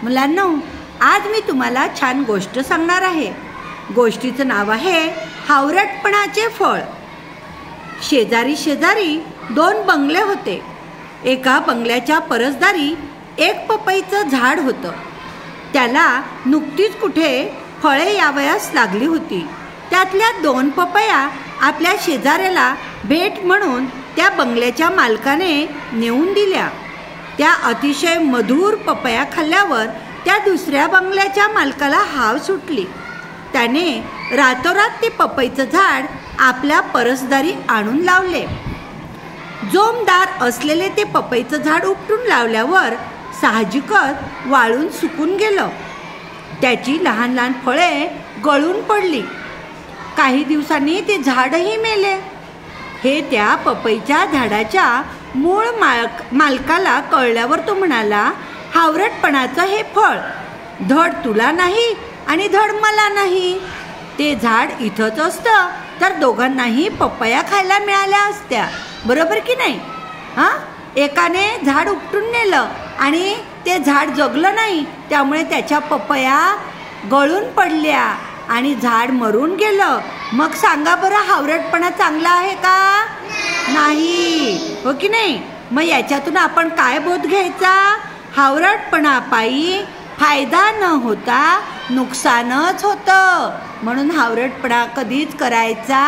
मुलांनो, आज मी तुम्हाला छान गोष्ट सांगणार आहे. गोष्टीचं नाव आहे हावरटपणाचे फळ. शेजारी शेजारी 2 बंगले होते. एका बंगल्याच्या परसदारी एक पपईचं झाड होतं. त्याला नुकतीच कुठे फळे यावयास लागली होती. त्यातल्या 2 पपया आपल्या शेजाऱ्याला भेट म्हणून त्या बंगल्याच्या मालकाने नेऊन दिल्या. त्या अतिशय मधुर पपया खाल्ल्यावर त्या दुसऱ्या बंगल्याच्या मालकाला हाव सुटली. त्याने रातोरात ते पपईचं झाड आपल्या परसदारी आणून लावले. जोमदार असलेले ते पपईचं झाड उपटून लावल्यावर साहजिकच वाळून सुकून गेलं. त्याची लहान लहान फळे गळून पडली. काही दिवसांनी ते झाडही मेले. हे त्या पपईच्या झाडाच्या मूळ मालकाला कळल्यावर तो म्हणाला, हावरटपणाचं हे फळ धड तुला नाही आणि धड मला नाही. ते झाड इथंच असतं तर दोघांनाही पपया खायला मिळाल्या असत्या, बरोबर की नाही? एकाने झाड उपटून नेलं आणि ते झाड जगलं नाही, त्यामुळे त्याच्या पपया गळून पडल्या आणि झाड मरून गेलं. मग सांगा बरं, हावरटपणा चांगला आहे का? नाही, हो की नाही? मग याच्यातून आपण काय बोध घ्यायचा? हावरटपणापायी फायदा न होता नुकसानच होतं. म्हणून हावरटपणा कधीच करायचा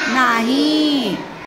नाही.